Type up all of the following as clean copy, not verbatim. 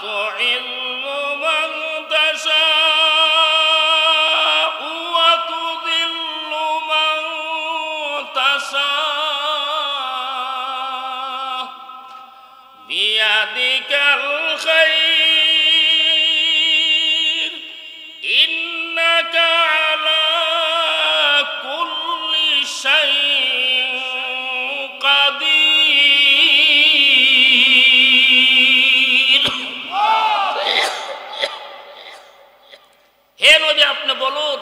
তুইল্লু মান তাশাউ ওয়া তুযিল্লু মান তাশাউ বিয়াদিকাল খায়র ইন্নাকা আলা কুল্লি শাইইন কাদির। হে নবী, আপনি বলুন,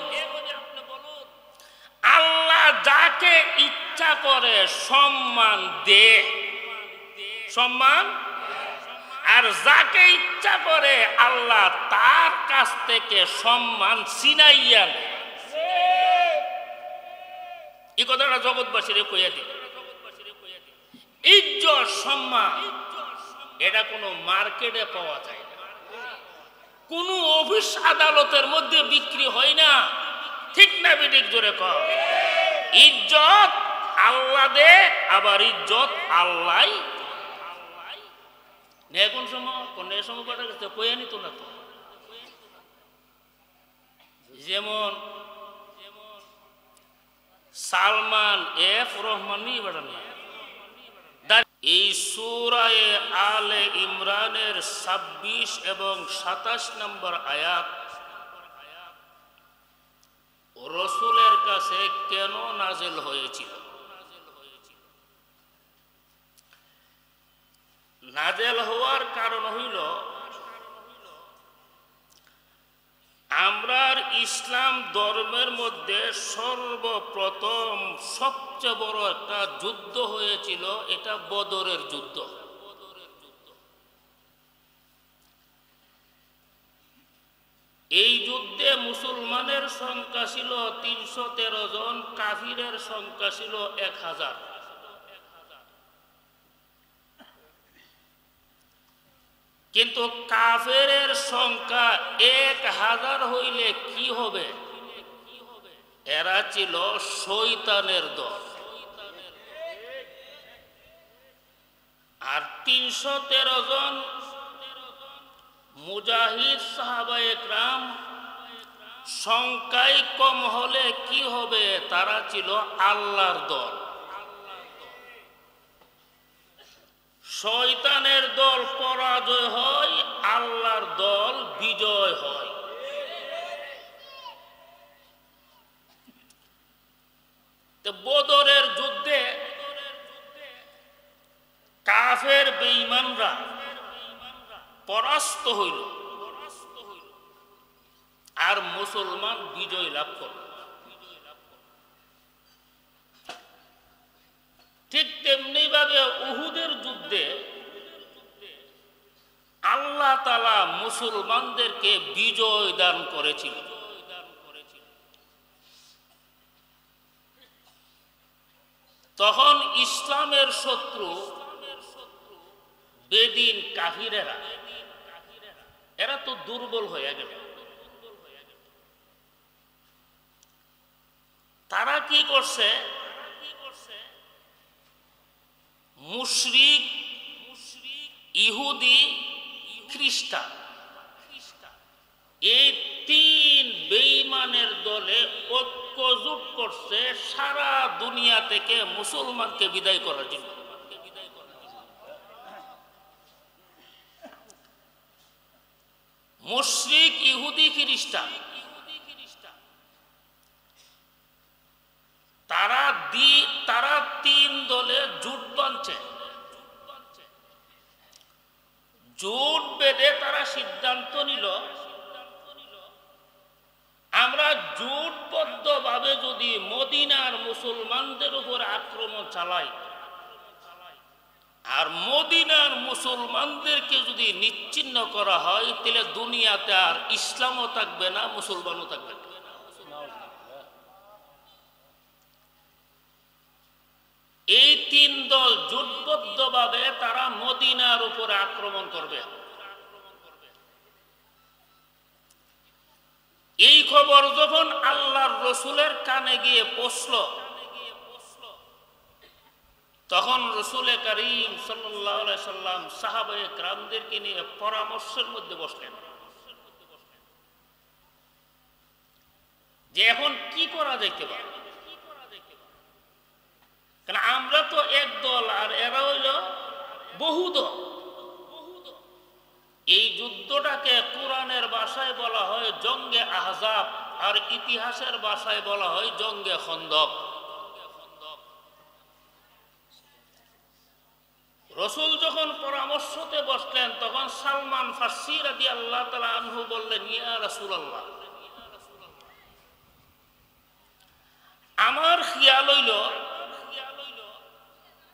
আল্লাহ যাকে ইচ্ছা করে সম্মান দে, সম্মান, আর যাকে ইচ্ছা করে আল্লাহ তার কাছ থেকে সম্মান ছিনাইয়া নেয়। এই কথাটা জগৎবাসীরে কইয়া দিই। ইজ্জত সম্মান এটা কোনো মার্কেটে পাওয়া যায় না, কোনো অফিস আদালতের মধ্যে বিক্রি হয় না। ঠিক না বেঠিক? জোরে কর। ইজ্জত আল্লাহ দে, আবার ইজ্জত আল্লাহ কোন সময় কোন সময় কটা গেছে কইয়া নিত না তো। যেমন সালমান এফ রহমানি এই সূরায়ে আলে ইমরানের 26 এবং 27 নম্বর আয়াত রাসূলের কাছে কেন নাযিল হয়েছিল? নাযিল হওয়ার কারণ হইল আমরার ইসলাম ধর্মের মধ্যে সর্বপ্রথম সবচেয়ে বড় একটা যুদ্ধ হয়েছিল, এটা বদরের যুদ্ধ। এই যুদ্ধে মুসলমানের সংখ্যা ছিল 313 জন, কাফিরের সংখ্যা ছিল 1000। কিন্তু কাফেরের সংখ্যা 1000 হইলে কি হবে? এরা ছিল শয়তানের দল। আর 313 জন মুজাহিদ সাহাবায়ে কেরাম সংখ্যায় কম হলে কি হবে? তারা ছিল আল্লাহর দল। শয়তানের দল পরাজয় হয়, আল্লাহর দল বিজয় হয়। তো বদরের যুদ্ধে কাফের বেঈমানরা পরাস্ত হইল আর মুসলমান বিজয় লাভ করল। ঠিক তেমনি ভাবে উহুদের যুদ্ধে আল্লাহ তাআলা মুসলমানদেরকে বিজয় দান করেছিল। তখন ইসলামের শত্রু বেদিন কাফিরেরা, এরা তো দুর্বল হয়ে গেল। তারা কি করছে? মুশরিক, ইহুদি, খ্রিস্টান, এই 3 বেঈমানের দলে ঐক্যজোট করছে সারা দুনিয়া থেকে মুসলমানকে বিদায় করার জন্য। মুশরিক, ইহুদি, খ্রিস্টান তারা 3 দলে জোট বাঁধছে। জোট বেঁধে তারা সিদ্ধান্ত নিল, আমরা জোটবদ্ধভাবে যদি মদিনার মুসলমানদের উপর আক্রমণ চালাই আর মদিনার মুসলমানদেরকে যদি নিশ্চিহ্ন করা হয়, তাহলে দুনিয়াতে আর ইসলামও থাকবে না, মুসলমানও থাকবে না। এই 3 দল জোটবদ্ধভাবে তারা মদিনার উপরে আক্রমণ করবে। এই খবর যখন আল্লাহর রাসূলের কানে গিয়ে পৌঁছল, তখন রসুল করিম সাল্লাল্লাহু আলাইহি সাল্লাম সাহাবায়ে কেরামদেরকে নিয়ে পরামর্শের মধ্যে বসলেন যে এখন কি করা যাইতে পারে। কারণ আমরা তো এক দল আর এরা হইল বহু দল। এই যুদ্ধটাকে কোরআনের ভাষায় বলা হয় জঙ্গে আহজাব, আর ইতিহাসের ভাষায় বলা হয় জঙ্গে খন্দক। রসুল যখন পরামর্শতে বসলেন তখন সালমান ফারসি রাদিয়াল্লাহু তাআলা আনহু বললেন, ইয়া রাসূলুল্লাহ, আমার খেয়াল হইল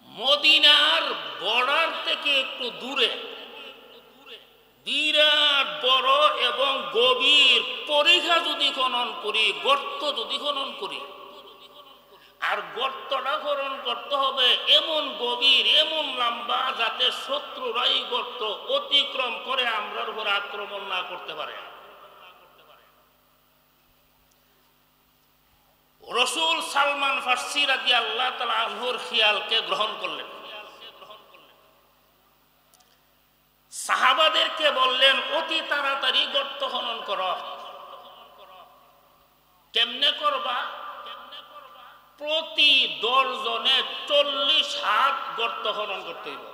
মদিনার বর্ডার থেকে একটু দূরে বিরাট বড় এবং গভীর পরিখা যদি খনন করি, গর্ত যদি খনন করি, আর গর্তটা খনন করতে হবে এমন গভীর এমন লম্বা যাতে শত্রুরা এই গর্ত অতিক্রম করে আমরার উপর আক্রমণ না করতে পারে। রসুল সালমান ফারসি রাদিয়াল্লাহু তাআলা আনহুর খেয়ালকে গ্রহণ করলেন। সাহাবাদেরকে বললেন, অতি তাড়াতাড়ি গর্ত খনন করো। কেমনে করবা? প্রতি 10 জনে 40 হাত গর্ত খনন করতে হবে।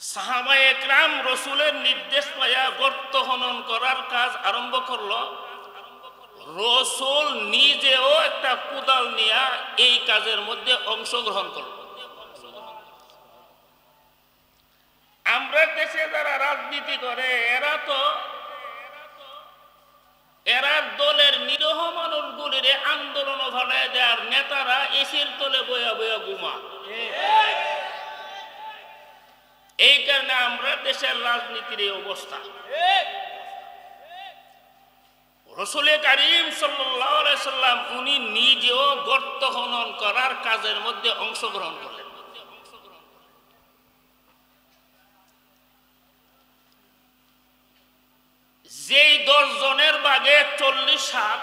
সাহাবায়ে কেরাম রসুলের নির্দেশ পাইয়া গর্ত খনন করার কাজ আরম্ভ করলো। রসুল নিজেও একটা কোদাল নিয়ে এই কাজের মধ্যে অংশগ্রহণ করল। আমরা দেশে যারা রাজনীতি করে এরা দলের নিরীহ মানুষগুলির আন্দোলন ভাড়ায় দেওয়ার নেতারা এসির তলে বয়া বয়া ঘুমা। এই কারণে আমরা দেশের রাজনীতির এই অবস্থা। রসুল করিম সাল্লাল্লাহু আলাইহি সাল্লাম উনি নিজেও গর্ত খনন করার কাজের মধ্যে অংশগ্রহণ করলেন। যেই 10 জনের বাগে 40 হাত,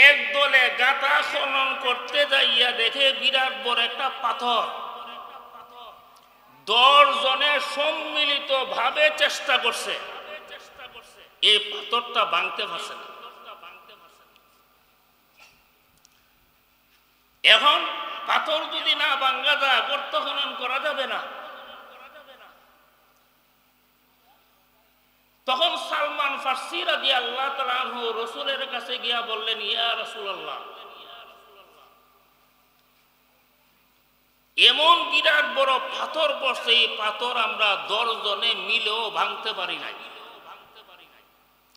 এক দলে গাঁথা খনন করতে যাইয়া দেখে বিরাট বড় একটা পাথর। 10 জনে সম্মিলিত ভাবে চেষ্টা করছে, এই পাথরটা ভাঙতে পারছে না। এখন পাথর যদি না ভাঙা যায় গর্ত খনন করা যাবে না। তখন সালমান ফারসি রাদিয়াল্লাহু তাআলা আনহু রাসূলের কাছে গিয়া বললেন, ইয়া রাসূলুল্লাহ, এমন বিরাট বড় পাথর পড়ছে, এই পাথর আমরা 10 জনে মিলেও ভাঙতে পারি নাই।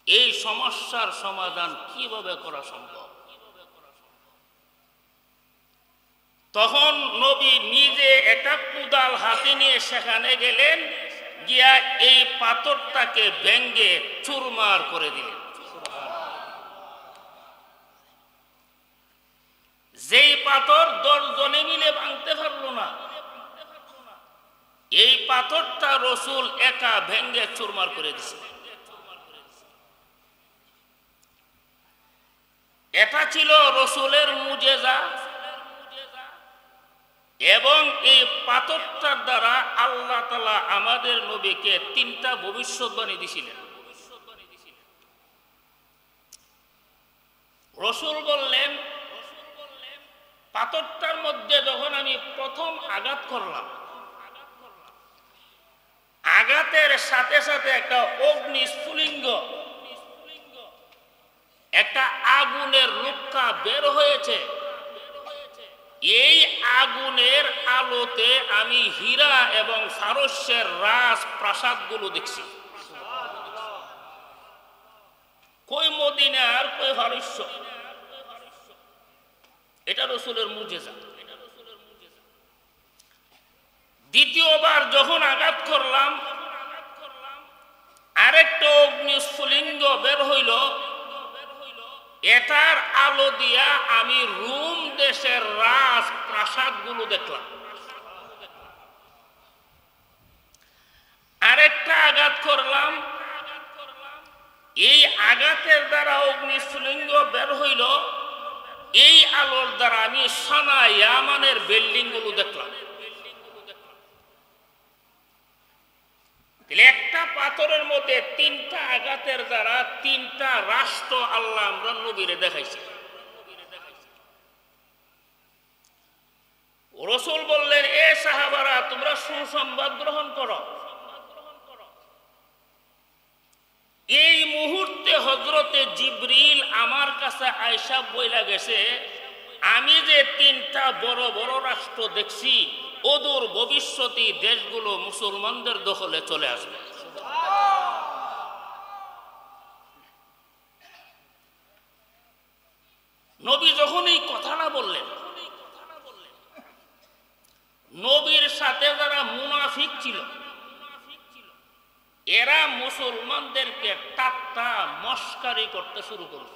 এই সমস্যার সমাধান কিভাবে করা সম্ভব? তখন নবী নিজে একটা কোদাল হাতে নিয়ে সেখানে গেলেন, গিয়া এই পাথরটাকে ভেঙ্গে চুরমার করে দিলেন। যেই পাথর 10 জনে মিলে ভাঙতে পারলো না, এই পাথরটা রসুল একা ভেঙ্গে চুরমার করে দিছে। এটা ছিল রসুলের মুজেজা, এবং এই পাথরটার দ্বারা আল্লাহ তাআলা আমাদের নবীকে 3টা ভবিষ্যৎবাণী দিয়েছিলেন। রসুল বললেন, পাথরটার মধ্যে যখন আমি প্রথম আঘাত করলাম, আঘাতের সাথে সাথে একটা অগ্নি স্ফুলিঙ্গ, একটা আগুনের লুক্কা বের হয়েছে। এই আগুনের আলোতে আমি হীরা এবং ফারস্যের রাজ প্রাসাদগুলো দেখছি। কই মদিনার কই ফারস্য, এটা রসুলের মুজেজা। দ্বিতীয়বার যখন আঘাত করলাম, আরেকটা অগ্নিস্ফুলিঙ্গ বের হইল। এটার আলো দিয়া আমি রোম দেশের রাজ প্রাসাদগুলো দেখলাম। আরেকটা আঘাত করলাম, এই আঘাতের দ্বারা অগ্নিস্ফুলিঙ্গ বের হইল, এই আলোর দ্বারা আমি সানা ইয়ামানের বিল্ডিং গুলো দেখলাম। একটা পাথরের মধ্যে 3টা আঘাতের দ্বারা 3টা রাষ্ট্র আল্লাহ আমরা নবীরে দেখাইছে। রাসূল বললেন, এ সাহাবারা, তোমরা সুসংবাদ গ্রহণ করো। এই মুহূর্তে হযরতে জিবরিল আমার কাছে আয়েশা বইলা গেছে, আমি যে 3টা বড় বড় রাষ্ট্র দেখছি, অদূর ভবিষ্যতে দেশগুলো মুসলমানদের দখলে চলে আসবে। নবী যখন এই কথাটা বললেন, নবীর সাথে যারা মুনাফিক ছিল, এরা মুসলমানদেরকে ঠাট্টা মস্কারি করতে শুরু করল।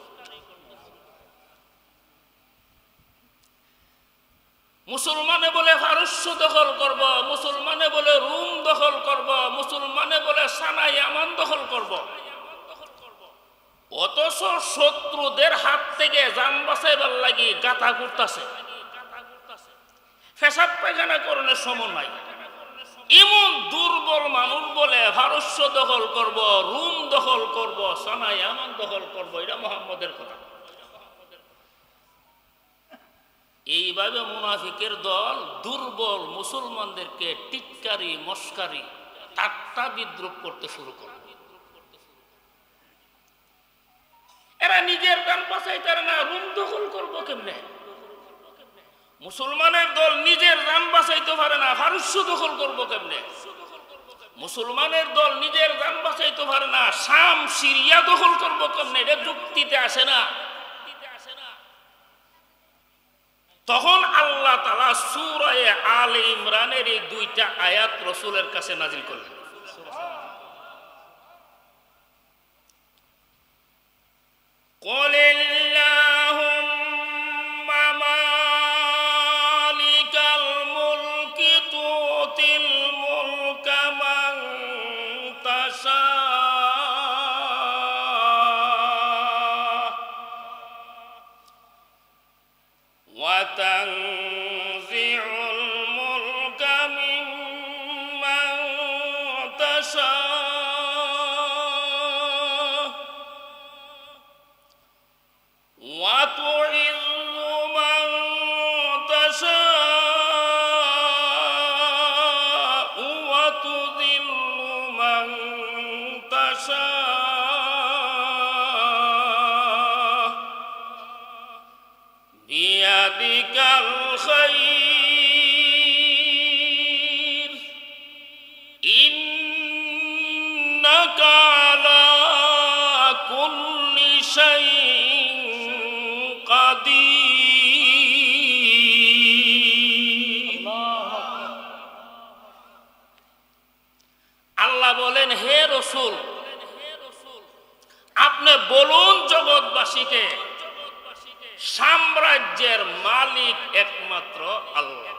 মুসলমানে বলে পারস্য দখল করব, মুসলমানে বলে রোম দখল করব, মুসলমানে বলে সানা ইয়ামান দখল করব। অথচ শত্রুদের হাত থেকে জান বাঁচাইবার লাগি গাথা করতেছে, পেশাব পায়খানা করণের সময় নাই। এমন দুর্বল মানুষ বলে পারস্য দখল করব, রোম দখল করব, সানা ইয়ামান দখল করব, এটা মুহাম্মদের কথা। এইভাবে মুনাফিকের দল দুর্বল মুসলমানদেরকে টিটকারি মস্কারি ঠাট্টা বিদ্রুপ করতে শুরু করে। এরা নিজের গান বাঁচাইতে না, রোম দখল করবো কেমনে? মুসলমানের দল নিজের গান বাঁচাইতে পারে না, পারস্য দখল করবো কেমনে? মুসলমানের দল নিজের গান বাঁচাইতে পারে না, শাম সিরিয়া দখল করবো কেমনে? এটা যুক্তিতে আসে না। তখন আল্লাহ তাআলা সূরা আলে ইমরানের এই 2টা আয়াত রাসূলের কাছে নাজিল করলেন। قُلِ اللَّهُمَّ مَالِكَ الْمُلْكِ تُؤْتِي الْمُلْكَ مَن تَشَاءُ وَتَنزِعُ الْمُلْكَ مِمَّن تَشَاءُ وَتُعِزُّ مَن تَشَاءُ وَتُذِلُّ مَن تَشَاءُ بِيَدِكَ الْخَيْرُ إِنَّكَ عَلَى كُلِّ شَيْءٍ قَدِيرٌ। আল্লাহ বলেন, হে রাসূল, আপনি বলুন জগৎবাসীকে, সাম্রাজ্যের মালিক একমাত্র আল্লাহ।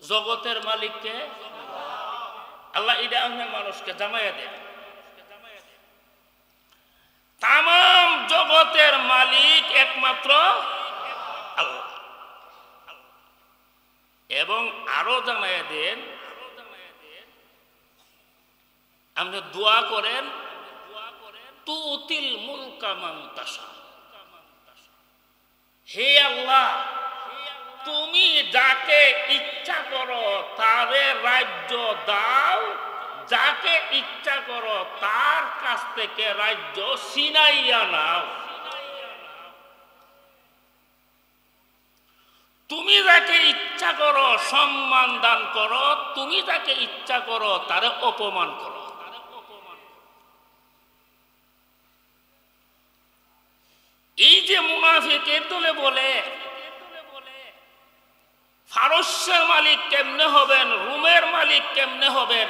জগতের মালিককে আল্লাহ। এটা আপনি মানুষকে জামাইয়া দেন। তাম জগতের মালিক একমাত্র আল্লাহ। এবং আরো জানাইয়া দেন, আপনি দোয়া করেন, তুতিল মুলকা মান তাশা, হে আল্লাহ, তুমি যাকে ইচ্ছা করো তারে রাজ্য দাও, যাকে ইচ্ছা করো তার কাছ থেকে রাজ্য ছিনাইয়া নাও। তুমি যাকে ইচ্ছা করো সম্মান দান করো, তুমি যাকে ইচ্ছা করো তারে অপমান করো। এই যে মুনাফিকের দলে বলে ফারস্যের মালিক কেমনে হবেন, রোমের মালিক কেমনে হবেন,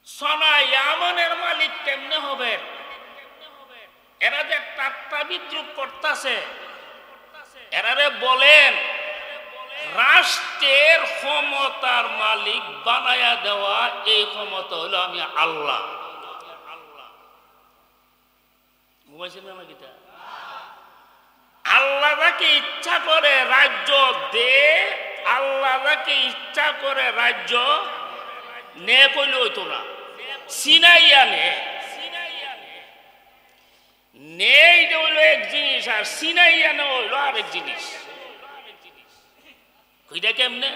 সানা ইয়ামানের মালিক কেমনে হবেন, এরা যে ঠাট্টা বিদ্রুপ করতেছে, এরারে বলেন রাষ্ট্রের ক্ষমতার মালিক বানায়া দেওয়া, এই ক্ষমতা হলো আমি আল্লাহ। আল্লাহ যাকে ইচ্ছা করে রাজ্য দে, আল্লাহ যাকে ইচ্ছা করে রাজ্য নে কইলে হইতো না, সিনাইয়া নে। নেই হইল এক জিনিস, আর সিনাইয়া নে হইল আরেক জিনিস। কইটা কেমনে?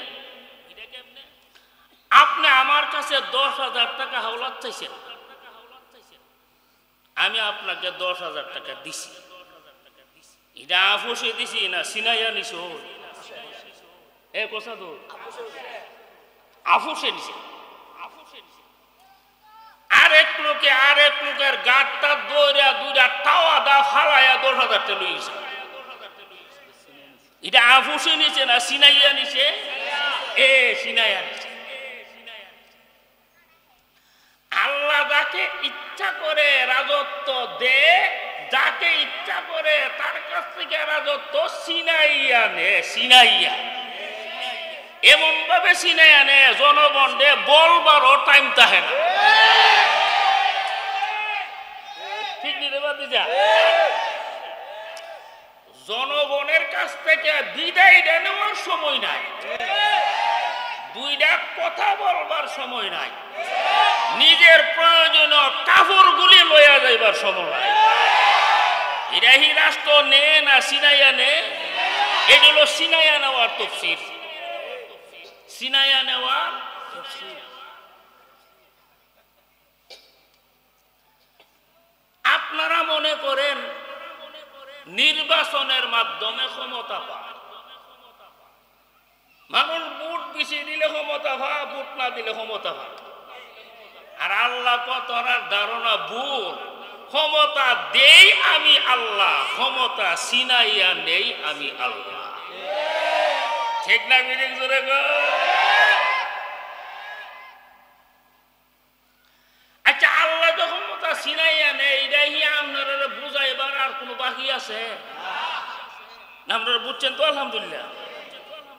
আপনি আমার কাছে 10,000 টাকা হাওলাত চাইছেন, আমি আপনাকে 10,000 টাকা দিছি। এটা আফসে দিছি না সিনাইয়া নিছ? এ কথা তো আফসে নিছে। আরেক লোকের গাঁটটা দৌড়া দুইটা টাওয়া দা ফালাইয়া 10,000 টাকা লইছে। এটা আফসে নিছে না সিনাইয়া নিছে? এ সিনাইয়া নিছে। আল্লাহ যাকে ইচ্ছা করে রাজত্ব দে, যাকে ইচ্ছা করে তার কাছ থেকে রাজত্ব সিনাইয়া নে। সিনাইয়া এমন ভাবে সিনাইয়া নে জনগণে বলবারও টাইম থাকে না। ঠিক নিতে পারতি যা জনগণের কাছ থেকে বিদায় নেওয়ার সময় নাই, দুইটা কথা বলবার সময় নাই, নিজের প্রয়োজনীয় কাপড়গুলি লইয়া যাইবার সময় নাই। এরাহি রাষ্ট্র নে না সিনাইয়া নে? এটা হলো সিনাইয়া নেওয়ার তফসির। সিনাইয়া নেওয়ার তফসির। আপনারা মনে করেন নির্বাচনের মাধ্যমে ক্ষমতা পায়, মানুষ ভোট বেশি দিলে ক্ষমতা পায়, ভোট না দিলে ক্ষমতা পায়। আর আল্লাহ কতর ধারণা ভুল। ক্ষমতা দেই আমি আল্লাহ, ক্ষমতা সিনাইয়া নেই আমি আল্লাহ। ঠিক না? মিটিং জোরে গো। আচ্ছা, আল্লাহ যখন ক্ষমতা সিনাইয়া নেই, এটাই আপনারা বুঝাইবার আর কোনো বাকি আছে? আপনারা বুঝছেন তো? আলহামদুলিল্লাহ।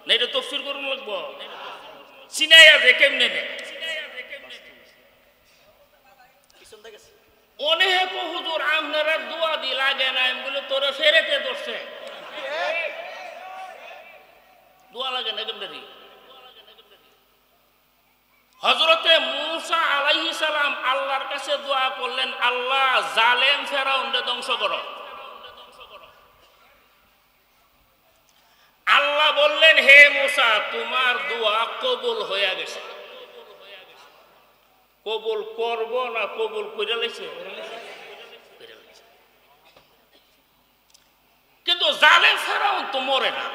না এটা তফসির করুন লাগবো। সিনাইয়া যে কেমনে নেই? অনেক হুজুর আপনারা দোয়া দি লাগে না বলে তোরে ফেরেতে ধরছে, দোয়া লাগে না কেমনে? হযরতে মূসা আলাইহিস সালাম আল্লাহর কাছে দোয়া করলেন, আল্লাহ জালেম ফেরাউনকে ধ্বংস করো। আল্লাহ বললেন, হে মূসা তোমার দোয়া কবুল হয়ে গেছে। কবুল করব না কবুল করে লাইছে? কিন্তু জালেম ফেরাউন তো মরে না।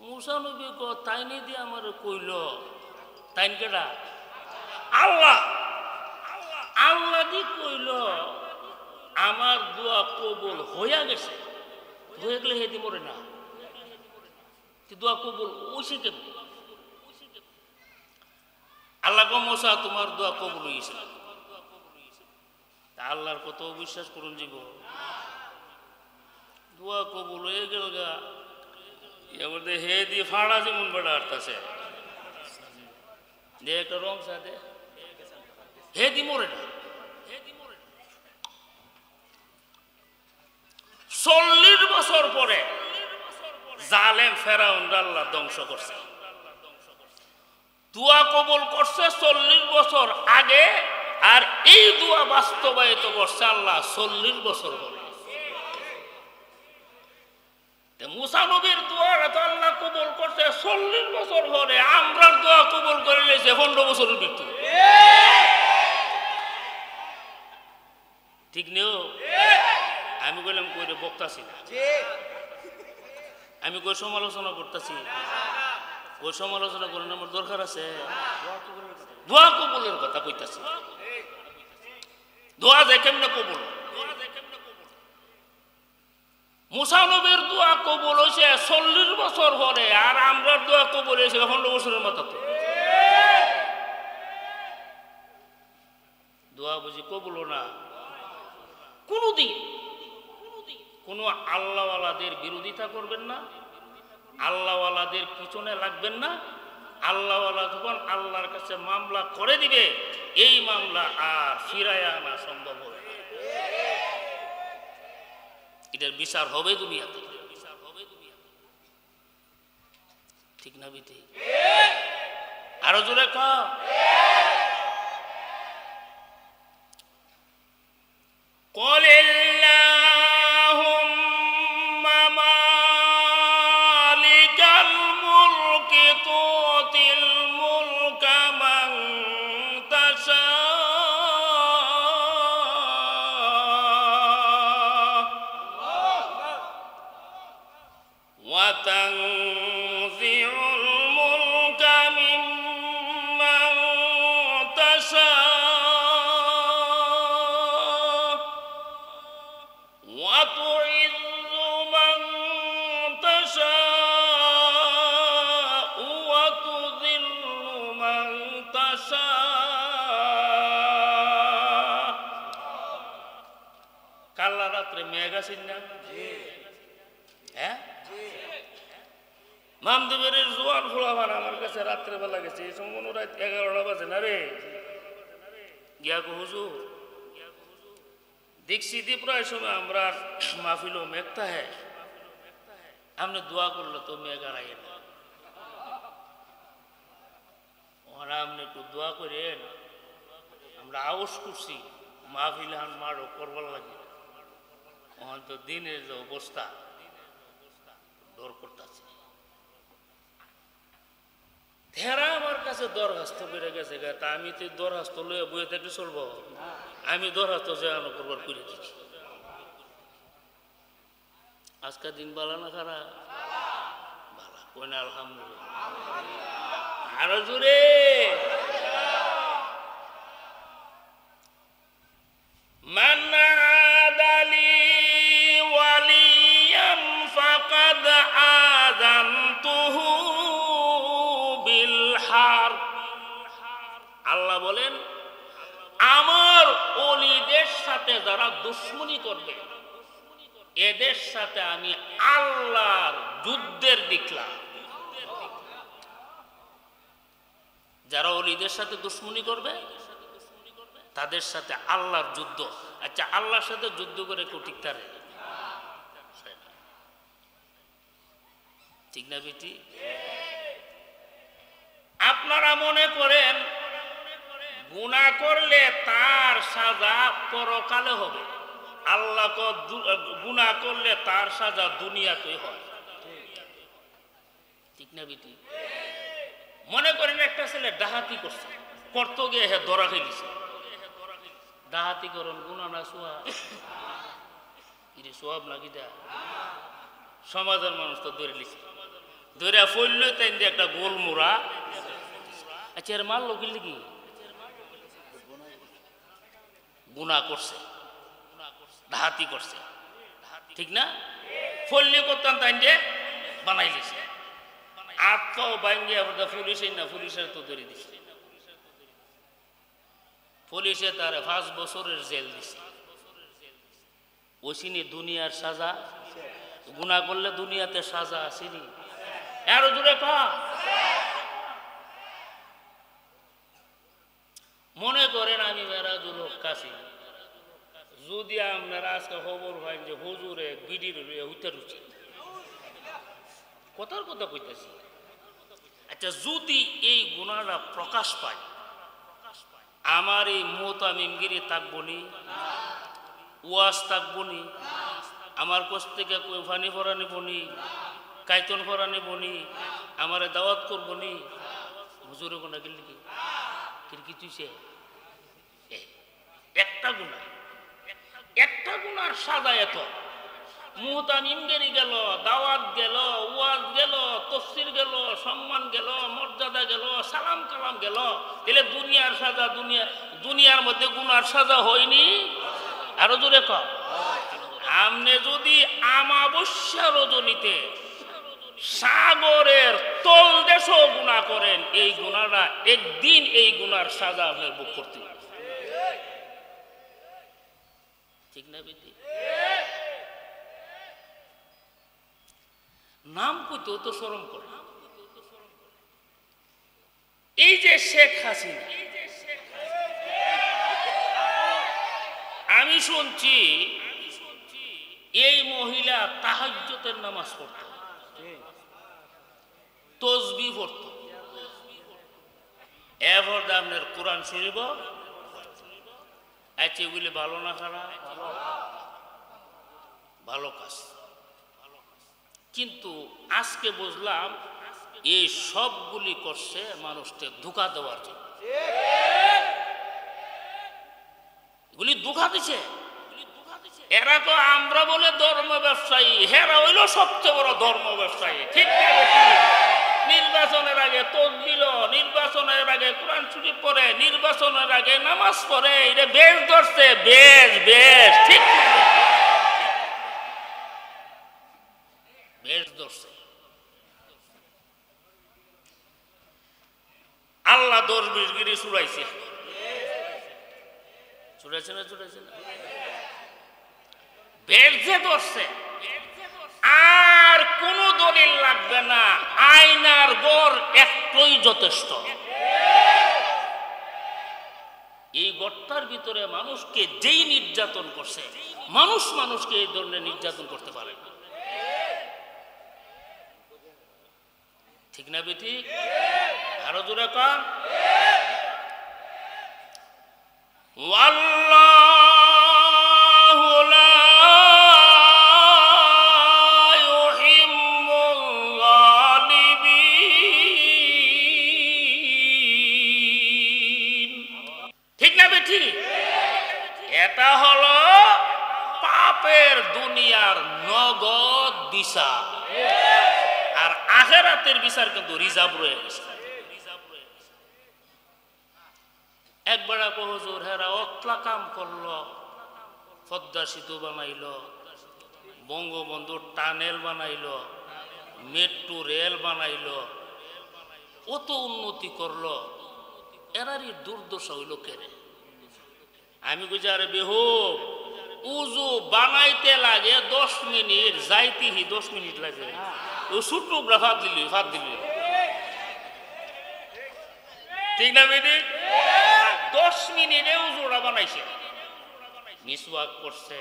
মূসা নবী কো তাইনি দিয়ে আমার কইল, তাইন কেডা? আল্লাহ। আল্লাহ দি কইল আমার দোয়া কবুল হইয়া গেছে। হয়ে গেলে হেদি মরে না, দোয়া কবুল ওইসে কেমন? আল্লাহ গো মূসা তোমার দোয়া কবুল হয়েছে। আল্লাহর কত বিশ্বাস করুন জীব, দোয়া কবুল হয়ে গেল গা। এবার হে দিয়ে ফাড়া যেমন বেড়া আটতাছে দে একটা রং সাথে হে দি মরে না। 40 বছর পরে জালেম ফেরাউন আল্লাহ ধ্বংস করছে। দোয়া কবুল করছে 40 বছর আগে, আর এই দোয়া বাস্তবায়িত করছে আল্লাহ 40 বছর পরে। মূসা নবীর দোয়াটা তো আল্লাহ কবুল করছে 40 বছর পরে, আমরার দোয়া কবুল করে নিয়েছে 15 বছরের মৃত্যু। ঠিক নেও? আমি কইলাম কই রে বক্তাছি না, আমি কই সমালোচনা করতেছি। ওই সমালোচনা করেন আমার দরকার আছে? দোয়া কবুলের কথা কইতাছি। দোয়া যে কেমনে কবুল? মূসা নবীর দোয়া কবুল হয়েছে 40 বছর পরে, আর আমরা দোয়া কবুল হয়েছে 15 বছরের মাথা। তো দোয়া বুঝি কবুল না? কোনদিন কোন আল্লাহওয়ালাদের বিরোধিতা করবেন না, আল্লাহওয়ালাদের পিছনে লাগবেন না। আল্লাহওয়ালা যখন আল্লাহর কাছে মামলা করে দিবে, এই মামলা আর ফিরায় আনা সম্ভব হবে না। এটার বিচার হবে দুনিয়াতে, ঠিক না বিতে? আরো জোরে ক। قل اللهم مالك الملك تؤتي الملك من تشاء وتنزع الملك ممن تشاء وتعز من تشاء وتذل من تشاء। কাল্লা রাত্রে মেঘ আসেন না? হ্যাঁ, মামদুবের জোয়ান ফুলাবার আমার কাছে রাত্রেবেলা গেছে, এই সময় মনে রাত 11টা বাজে না রে। গিয়া গো হুজুর, দেখছি দি প্রায় সময় আমরা মাহফিল মেঘতা হ্যাঁ, আপনি দোয়া করলে তো মেঘ আড়াই না, ওরা আপনি একটু দোয়া করেন। আমরা আউস করছি মাহফিল হান মারো করবার লাগে, ওখান তো দিনের যে অবস্থা ডর করতেছে। থেরা আমার কাছে দরখাস্ত করে গেছে, তা আমি তো দরখাস্ত লইয়া বইয়ে থাকলে চলবো? আমি দরখাস্ত জানো করবার করে দিচ্ছি। আজকাল দিন বালা না খারা বালা কই না, আলহামদুলিল্লাহ। আরো জোরে। মান আদালি ওয়ালিয়ান ফাকাদ আযানতুহু বিল হারব। আল্লাহ বলেন, আমার ওলিদের সাথে যারা দুশমনি করবে, এদের সাথে আমি আল্লাহর যুদ্ধের দেখলাম। যারা ওলিদের সাথে দুশমনি করবে তাদের সাথে আল্লাহর যুদ্ধ। আচ্ছা, আল্লাহর সাথে যুদ্ধ করে কেউ টিকতে পারে? ঠিক না বেটি? আপনারা মনে করেন গুনাহ করলে তার সাজা পরকালে হবে, আল্লাহ গুনাহ করলে তার সাজা দুনিয়াতেই হয়, ঠিক না বেটি? মনে করেন একটা ছেলে ডাহাতি করছে, করতে গিয়ে হে ধরা খেয়েছে। ডাহাতি করুন গুনাহ না সোয়াব? এটা সোয়াব না কিটা? সমাজের মানুষ তো ধরে লিখে, ধরে ফইল তাই একটা গোল মোড়া। আচ্ছা, এর মারলো কি লিখি? গুনাহ করছে, ডাহাতি করছে, ঠিক না? ফল্লি করতাম তাই যে বানাই দিছে, আত্মাও বাইঙ্গিয়া পুলিশে না, পুলিশের তো ধরে দিছে, পুলিশে তার 5 বছরের জেল দিছে। ওইসিনি দুনিয়ার সাজা, গুনাহ করলে দুনিয়াতে সাজা আসেনি। আরো দূরে কা। মনে করেন আমি মেরাজুল হক কাশি, যদি আপনারা আজকে খবর হয় যে হুজুরে বিডির উঠে রুচি, কথার কথা কইতেছি। আচ্ছা, যদি এই গুনাহটা প্রকাশ পায়, আমার এই মুতামিমগিরি থাকবনি, ওয়াজ থাকবনি, আমার কাছ থেকে ফানি ভরা নিবনি, কাইতন ভরা নিবনি, আমার দাওয়াত করবনি, হুজুরে গুনাহ গেল কি তুইছে? একটা গুনাহ, একটা গুনার সাজা এত। মুতামিমগিরি গেল, দাওয়াত গেল, ওয়াজ গেল, তাফসীর গেল, সম্মান গেল, মর্যাদা গেল, সালাম কালাম গেল, তাহলে দুনিয়ার সাজা, দুনিয়ার মধ্যে গুনার সাজা হয়নি? আরো জোরে ক। আপনি যদি আমাবস্যা রজনীতে সাগরের তল দেশও গুনাহ করেন, এই গুনাহটা একদিন এই গুনার সাজা আপনার ভোগ করতে হবে, ঠিক না বেটি? নাম কইতেও তো শরম করে। এই যে শেখ হাসিনা, আমি শুনছি এই মহিলা তাহাজ্জুদের নামাজ পড়ত, তসবিহ পড়ত, এরপর আপনার কোরআন শরীফ। আচ্ছা, এগুলি ভালো না খারাপ? ভালো কাজ। কিন্তু আজকে বুঝলাম এই সবগুলি করছে মানুষকে ধোঁকা দেওয়ার জন্য। এগুলি ধোঁকা দিছে। এরা তো আমরা বলে ধর্ম ব্যবসায়ী, হেরা হইল সবচেয়ে বড় ধর্ম ব্যবসায়ী। ঠিক না? নির্বাচনের আগে তকবির, নির্বাচনের আগে কোরআন শরীফ পড়ে, নির্বাচনের আগে নামাজ পড়ে, এটা বেশ ধরছে, বেশ বেশ। ঠিক না? বেশ ধরছে। আল্লাহ দরবেশগিরি ছুড়াইছে, ছুড়াইছে না? ছুড়াইছে না? বেশ যে ধরছে, আর কোন দলিল লাগবে না, আয়নার গড় একটাই যথেষ্ট। এই গড়টার ভিতরে মানুষকে যেই নির্যাতন করছে, মানুষ মানুষকে এই ধরনের নির্যাতন করতে পারে না। ঠিক না বেটি? আরো জোরে কর। ওয়াল্লাহু লা ইউহিব্বুল যালিমিন। ঠিক না বেটি? এটা হলো পাপের দুনিয়ার নগদ বিচার, আর আখিরাতের বিচার কিন্তু রিজার্ভ রয়ে গেছে। একবার হুজুর হেরা অতলা কাম করলো, পদ্মা সেতু বানাইলো, বঙ্গবন্ধুর টানেল বানাইলো, মেট্রো রেল বানাইলো, অত উন্নতি করলো, এরারই দুর্দশা হইল কেড়ে। আমি বুঝি আরে বেহুব, উজু বানাইতে লাগে 10 মিনিট, যাইতেহি 10 মিনিট লাগে। ও সুটুকরা ফাঁদ দিলি। ঠিক না বেটি? 10 মিনিটে উজুটা বানাইছে, মিসওয়াক করছে,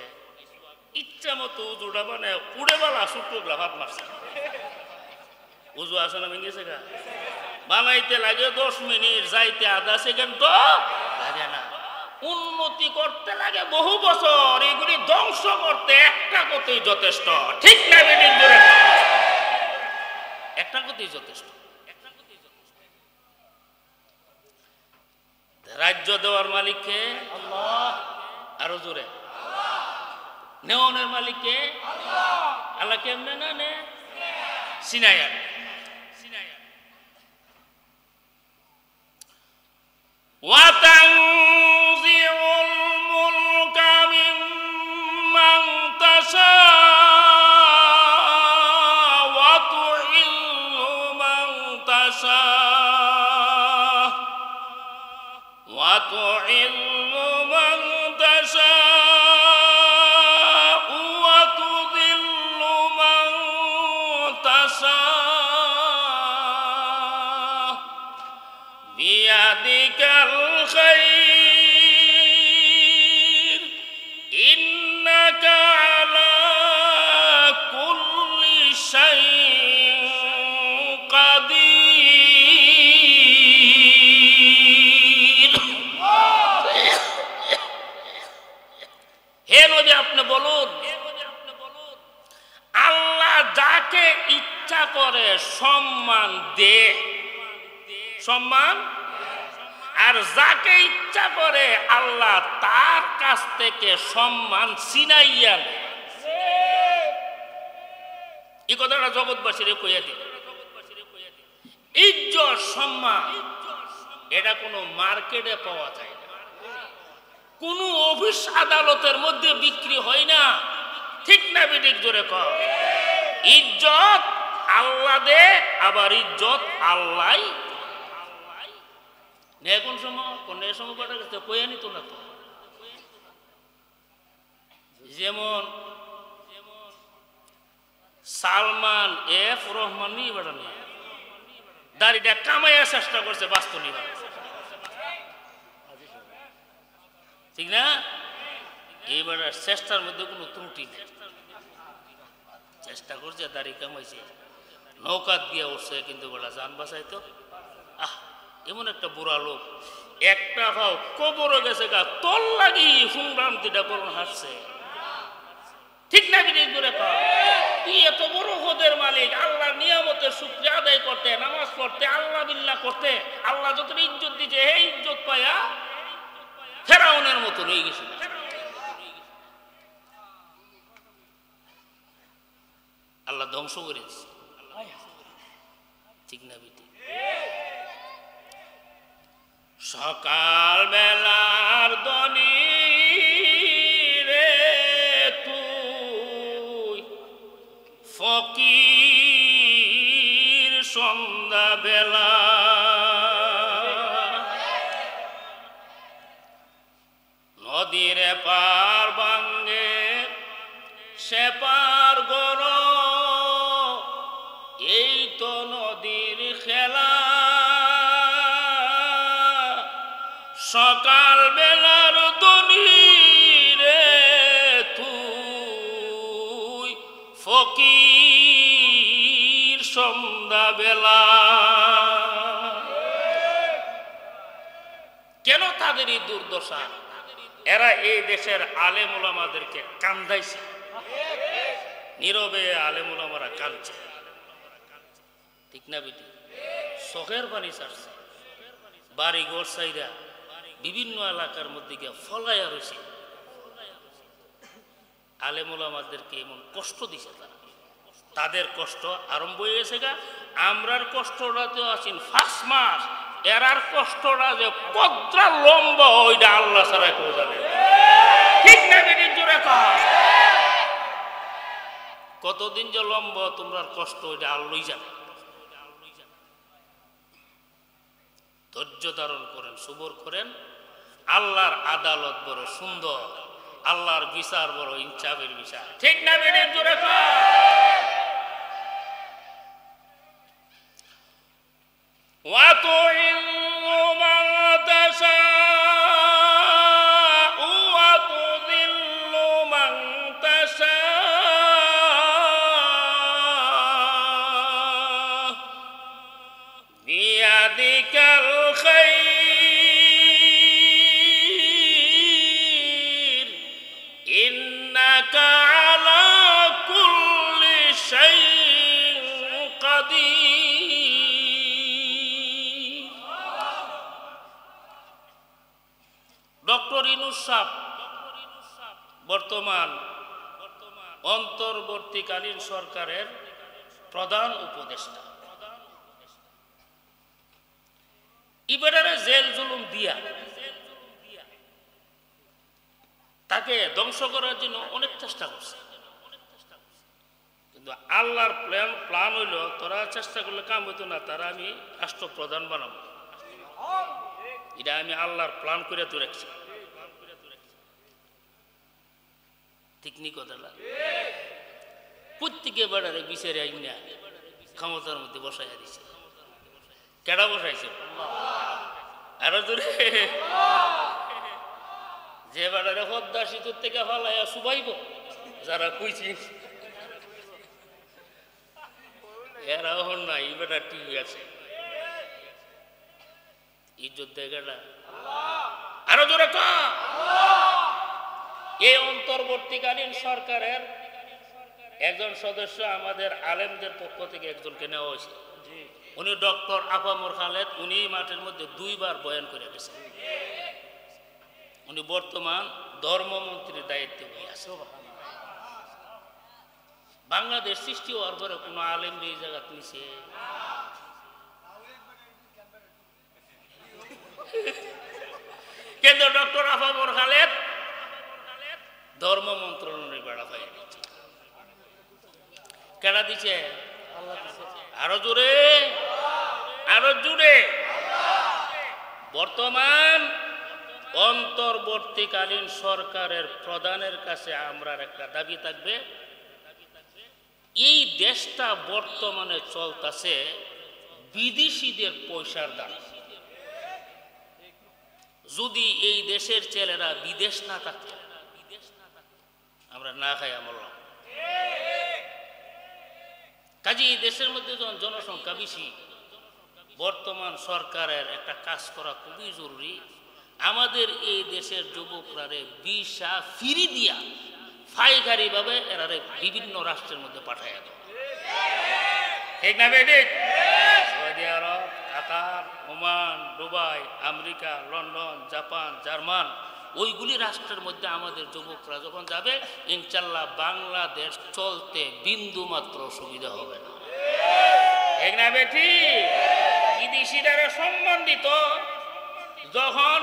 ইচ্ছা মতো উজুটা বানায় উড়ে বেলা সুটুকরা ফাঁদ মারছে। উজু আছে না? ভেঙেছে গা? বানাইতে লাগে 10 মিনিট, যাইতে আধা সেকেন্ড তো লাগে না। উন্নতি করতে লাগে বহু বছর, এগুলি ধ্বংস করতে একটা কথাই যথেষ্ট। ঠিক না বেটি? একটা কথাই যথেষ্ট। রাজ্য দেওয়ার মালিককে আল্লাহ, আরো জোরে। নেওয়ানোর মালিককে আল্লাহ। কেমনে না নে? সিনাইয়া ওয়াতানজিউল মুলকা মিম্মান তাশা ওয়া তুইল্লু মান তাশা ওয়া তুইল্লু মান তাশা ওয়া তুযিল্লু মান তাশা বিয়াদিকাল খায়র ইন্নাকা আলা কুল্লি শাইইন কাদির। হে নবী, আপনি বলুন, আল্লাহ যাকে ইচ্ছা করে সম্মান দে, সম্মান, আর যাকে ইচ্ছা করে আল্লাহ তার কাছ থেকে সম্মান ছিনাইয়া নেয়। এই কথাটা জগৎবাসীরে কইয়া দিই। ইজ্জত সম্মান এটা কোনো মার্কেটে পাওয়া যায় না, কোনো অফিস আদালতের মধ্যে বিক্রি হয় না। ঠিক না বেঠিক? জোরে কর। ইজ্জত আল্লাহ দে, আবার ইজ্জত আল্লাহ। কোন সময় কোন সময় কটা গেছে কইয়া নিত না তো। যেমন সালমান এফ রহমান নি বেটা না, দাড়িটা কামাইয়া চেষ্টা করছে বাস্তব নিবা, ঠিক না? এইবার চেষ্টার মধ্যে কোনো ত্রুটি নেই, চেষ্টা করছে দাড়ি কামাইছে, নৌকা দিয়ে উঠছে, কিন্তু বেটা জান বাঁচাইতো। এমন একটা বুড়া লোক, একটা ভাও কবরও গেছে গা, তোর লাগি হুংরামতিটা করুন হাসছে, ঠিক না? বিদেশ করে তুই এত বড় হদের মালিক, আল্লাহর নিয়ামতের শুকরিয়া আদায় করতে, নামাজ পড়তে, আল্লাহ বিল্লাহ করতে, আল্লাহ যত ইজ্জত দিচ্ছে, এই ইজ্জত পায়া ফেরাউনের মতো রয়ে গেছিল। আল্লাহ ধ্বংস করে দিচ্ছে, ঠিক না বিটি? সকাল বেলার দনি রে তুই ফকির, সন্ধ্যা বেলা নদীর পার বাঙ্গে সে পার গর, এই তো নদীর খেলা। সকাল বেলার দনি রে তুই ফকির, সন্ধ্যা বেলা। কেন তাদের এই দুর্দশা? এরা এই দেশের আলেম ওলামাদেরকে কান্দাইছে, নীরবে আলেম ওলামারা কাঁদছে, ঠিক না বেটি? চোখের পানি ছাড়ছে, বাড়ি ঘর সাইরা বিভিন্ন এলাকার মধ্যে গিয়ে ফলাইয়া রয়েছে। আলেম ওলামাদেরকে এমন কষ্ট দিছে তারা, তাদের কষ্ট আরম্ভ হয়ে গেছে গা। আমরার কষ্টটাতে আছেন 5 মাস, এরার কষ্টটা যে কতটা লম্বা ওইটা আল্লাহ ছাড়া কেউ জানে, ঠিক না বেটি? জোরে কর, কতদিন যে লম্বা তোমরার কষ্ট ওইটা আল্লাহই জানে। ধৈর্য ধারণ করেন, সবর করেন। আল্লাহর আদালত বড় সুন্দর, আল্লাহর বিচার বড় ইনসাফের বিচার, ঠিক না বেটি? জোরে কর। ডক্টর ইউনূস সাহেব বর্তমান অন্তর্বর্তীকালীন সরকারের প্রধান উপদেষ্টা। ইবারে জেল জুলুম দিয়া তাকে ধ্বংস করার জন্য অনেক চেষ্টা করছে, কিন্তু আল্লাহর প্ল্যান হইল তোরা চেষ্টা করলে কাম হইতো না, তারা আমি রাষ্ট্রপ্রধান বানাবো। এটা আমি আল্লাহর প্ল্যান করে তো রাখছি, ঠিক নি কথাটা? প্রত্যেকে বেড়ারে বিচারে আইনা ক্ষমতার মধ্যে বসাইয়া দিছে। কেডা বসাইছে? আরো জোরে, যে বেড়ারে হদ্দা সিঁতুর থেকে ফালাইয়া সুবাইব, যারা কইছি এরা হন না, এই বেটা ঠিক আছে, ইজ্জত দেয়টা। আরো জোরে ক। এই অন্তর্বর্তীকালীন সরকারের একজন সদস্য আমাদের আলেমদের পক্ষ থেকে একজনকে নেওয়া হয়েছে, উনি ডক্টর আফামুর খালেদ। উনি মাঠের মধ্যে 2 বার বয়ান করে গেছেন। উনি বর্তমান ধর্মমন্ত্রীর দায়িত্বে বই আছে। বাংলাদেশ সৃষ্টি হওয়ার পরে কোনো আলেম এই জায়গা নিছে? কিন্তু ডক্টর আফামুর খালেদ ধর্ম মন্ত্রণালয় বেড়া পাই দিচ্ছে। কেডা দিচ্ছে? আরো জোরে, আরো জোরে। বর্তমান অন্তর্বর্তীকালীন সরকারের প্রধানের কাছে আমরা একটা দাবি থাকবে, এই দেশটা বর্তমানে চলতেছে বিদেশিদের পয়সার দ্বারা। যদি এই দেশের ছেলেরা বিদেশ না থাকত, আমরা না খাইয়া মরলাম। কাজে এই দেশের মধ্যে যখন জনসংখ্যা বেশি, বর্তমান সরকারের একটা কাজ করা খুবই জরুরি। আমাদের এই দেশের যুবকরা ভিসা ফ্রি দিয়া ফাইকারি ভাবে এরা বিভিন্ন রাষ্ট্রের মধ্যে পাঠাইয়া দেয়। ঠিক না বেটি? সৌদি আরব, Qatar, Oman, Dubai, America, London, Japan, German, ওইগুলি রাষ্ট্রের মধ্যে আমাদের যুবকরা যখন যাবে, ইনশাল্লাহ বাংলাদেশ চলতে বিন্দু মাত্র সুবিধা হবে না। ঠিক না বেটি? বিদেশিরা সম্মান দিত, যখন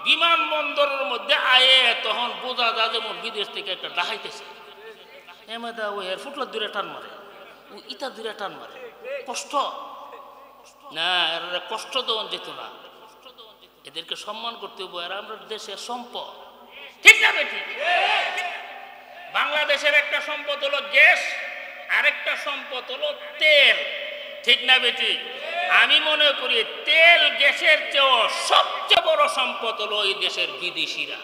বিমানবন্দরের মধ্যে আয়ে তখন বোঝা যায় যেমন বিদেশ থেকে একটা ডাহাইতেছে। এমদা ওই ফুটলার দূরে টান মারে, ও ইটা দূরে টান মারে, কষ্ট না, এরা কষ্ট দেওয়া যেত না। এদেরকে সম্মান করতে হবে, এরা আমরা দেশের সম্পদ। ঠিক না বেটি? বাংলাদেশের একটা সম্পদ হলো গ্যাস, আরেকটা সম্পদ হলো তেল। ঠিক না বেটি? আমি মনে করি তেল গ্যাসের চেয়েও সবচেয়ে বড় সম্পদ হলো এই দেশের বিদেশিরা।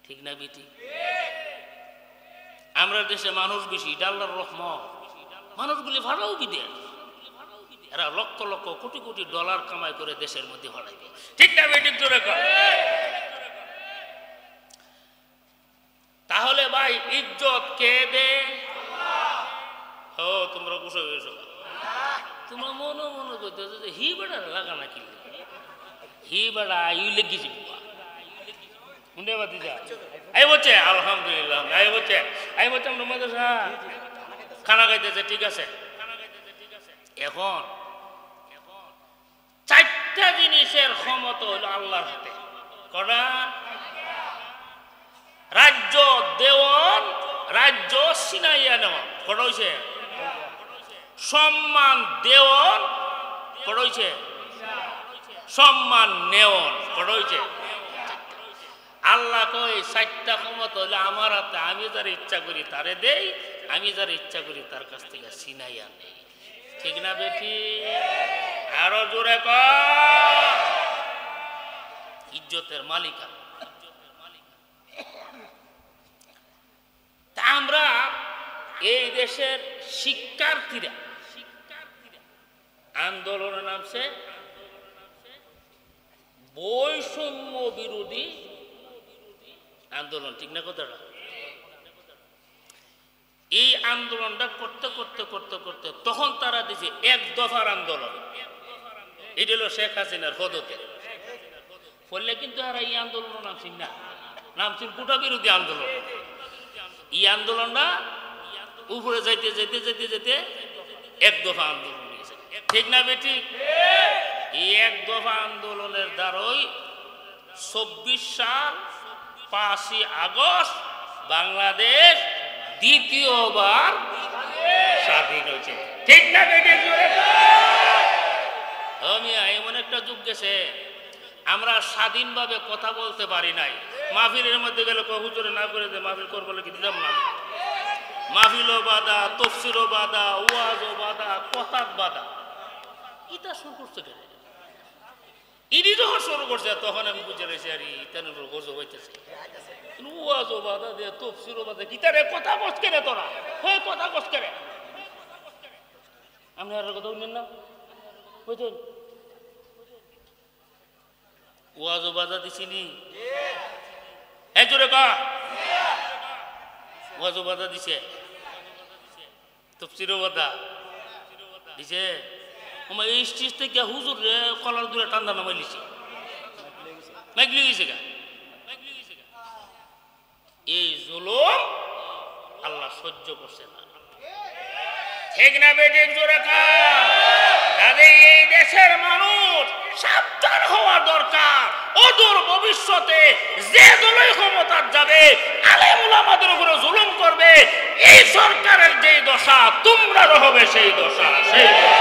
ঠিক না বেটি? আমরা দেশে মানুষ বেশি, আল্লাহর রহমত। মানুষগুলি ভাড়াও বিদেশ, এরা লক্ষ লক্ষ কোটি কোটি ডলার কামাই করে দেশের মধ্যে হড়াইবে। ঠিক না বেটি? জোরে কর। তাহলে ভাই ইজ্জত কে দে? ও তোমরা কুশো গেছো, তোমরা মনে মনে করতেছো যে হি বেড়া লাগানা কি হি বেড়া ইউ লেগেছি শুনতে পাচ্ছি যা আই বলছে আলহামদুলিল্লাহ, আই বলছে আমরা মাদ্রাসা খানা খাইতেছে। ঠিক আছে, এখন চারটা জিনিসের ক্ষমতা হইল আল্লাহর হাতে। কটা? রাজ্য দেওয়ান, রাজ্য সিনাইয়া নেওয়ান। কটা হয়েছে? সম্মান দেওয়ান। কটা হয়েছে? সম্মান নেওয়ান। কটা হয়েছে? আল্লাহ কই চারটা ক্ষমতা হইলে আমার হাতে, আমি যার ইচ্ছা করি তারে দেই, আমি যার ইচ্ছা করি তার কাছ থেকে সিনাইয়া নেই। ঠিক না বেটি? আরো জোরে কর। ইজ্জতের মালিকা। তা আমরা এই দেশের শিক্ষার্থীরা আন্দোলনে নামছে বৈষম্য বিরোধী আন্দোলন। ঠিক না কথাটা? এই আন্দোলনটা করতে করতে করতে করতে তখন তারা দিছে এক দফার আন্দোলন। এটা হলো শেখ হাসিনার পদক্ষেপ। ফলে কিন্তু আর এই আন্দোলন নামছেন না, নামছেন কোটা বিরোধী আন্দোলন। এই আন্দোলনটা উপরে যাইতে যেতে যেতে যেতে এক দফা আন্দোলন নিয়েছে। ঠিক না বেটি? এই এক দফা আন্দোলনের দ্বারাই ২৪ সাল ৫ই আগস্ট বাংলাদেশ দ্বিতীয়বার স্বাধীন হয়েছে। ঠিক না বেটি? এমন একটা যুগ গেছে আমরা স্বাধীনভাবে কথা বলতে পারি নাই। মাহফিলের মধ্যে গেলে হুজুরে না করে যে মাহফিল করবো কি দিতাম না। মাহফিলও বাধা, তফসিরও বাধা, ওয়াজও বাধা, কথার বাধা। এটা শুরু করছে কেন? ইনি যখন শুরু করছে তখন আমি বুঝে রয়েছি আর ইতানের উপর গজব হইতেছে। ওয়াজও বাধা দিয়ে তফসিরও বাধা, গীতারে কথা কষ্ট কেনে তোরা? হ্যাঁ, কথা কষ্ট কেনে? আপনি আর কথা বললেন না? বুঝলেন? ওয়াজও বাধা দিছিনি? হ্যাঁ জোরে কা ওয়াজও বাধা দিছে, তফসিরও বাধা দিছে। আমার এই স্টেজ থেকে হুজুর রে কলার দূরে টান্দা নামাই লিছি, মাইকলি গেছে গা। এই জুলুম আল্লাহ সহ্য করছে না। ঠিক না বেটি? জোরে কা। তাদের এই দেশের মানুষ সাবধান হওয়া দরকার। অদূর ভবিষ্যতে যে দলই ক্ষমতার যাবে, আলেম ওলামাদের উপরে জুলুম করবে, এই সরকারের যেই দশা তোমরাও হবে সেই দশা, সেই দশা।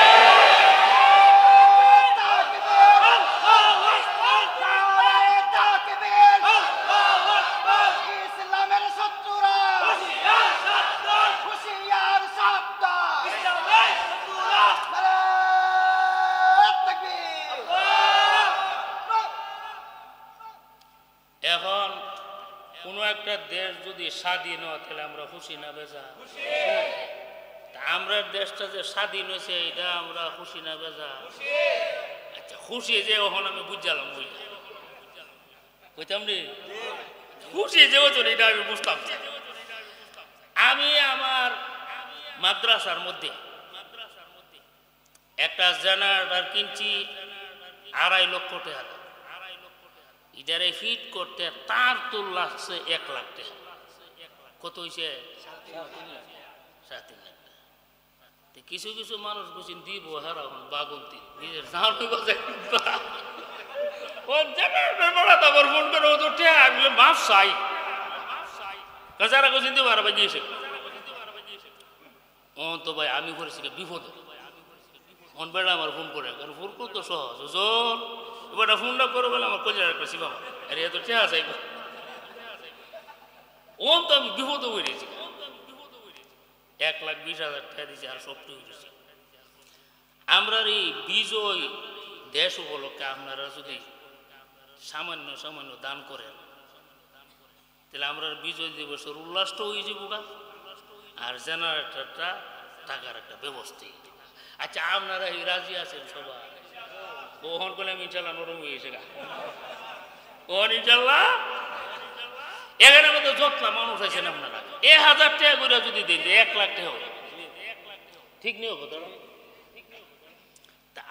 এখন কোনো একটা দেশ যদি স্বাধীন হয় তাহলে আমরা খুশি না বেজা? আমরা দেশটা যে স্বাধীন হয়েছে এটা আমরা খুশি না বেজা? আচ্ছা খুশি যে এখন আমি বুঝলাম বুঝতাম রে খুশি যে ওজন এটা আমি বুঝতাম। আমি আমার মাদ্রাসার মধ্যে একটা জেনারেটর কিনছি 2.5 লক্ষ টাকা। এটারে ফিট করতে তার তো লাগছে 1 লাখ টাকা। কত হয়েছে? 7.5 লাখ। কিছু কিছু মানুষ বুঝিন দিব হারা বাগন্তি নিজের ফোন করে ও তো মাফ চাই যারা কোচিন দিব আর গিয়েছে ও তো ভাই আমি করেছি বিপদ মন বেড়া আমার ফোন করে কারণ ফোন করতো সহজ জোর এবার ফোনটা করে বলে আমার কলিজার একটা শিবা আরে এত চেয়া চাইব ও তো আমি বিপদ করেছি 1,20,000 টাকা দিয়েছি আর সবটি হয়েছে। আমরা এই বিজয় দেশ উপলক্ষে আপনারা যদি সামান্য সামান্য দান করেন তাহলে আমরা বিজয় দিবসের উল্লাসটা হয়ে যাবো গা আর জেনারেটরটা টাকার একটা ব্যবস্থা। আচ্ছা আপনারা এই রাজি আছেন সবাই? ওহন করলে আমি ইনশাল্লাহ নরম হয়েছে গা ওহন ইনশাল্লাহ। এখানে মধ্যে যতটা মানুষ আছেন আপনারা 1,000 টাকা করে যদি দিন 1 লাখ টাকা হবে ঠিক নেই কথা।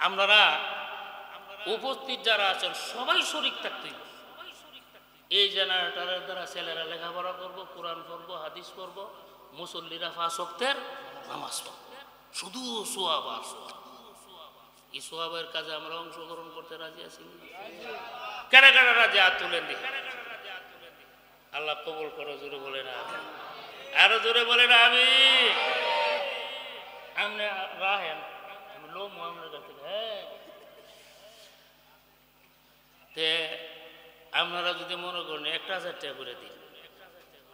আপনারা উপস্থিত যারা আছেন সবাই শরীক থাকতে এই জেনারেটরের দ্বারা ছেলেরা লেখাপড়া করবো, কোরআন পড়বো, হাদিস পড়বো, মুসল্লিরা 5 ওয়াক্তের নামাজ পড়বো, শুধু সোয়াব আর সোয়াব। এই সোয়াবের কাজে আমরা অংশগ্রহণ করতে রাজি আছি? কেনা কেনা রাজি হাত তুলেন দিকে আল্লাহ কবুল করো। জোরে বলে না আরো জোরে বলে না আমি রাহেন লোম আপনার কাছে। হ্যাঁ আপনারা যদি মনে করেন 1,000 টাকা করে দিন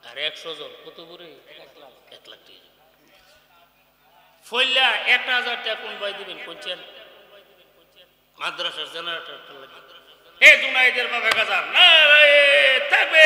আর 100 জন কত করে 1 লাখ টাকা ফইলা 1,000 টাকা কোন ভাই দিবেন কোনছেন? মাদ্রাসার জেনারেটর লাগে এ জুনাইদের বাবা গাজার না থাকবে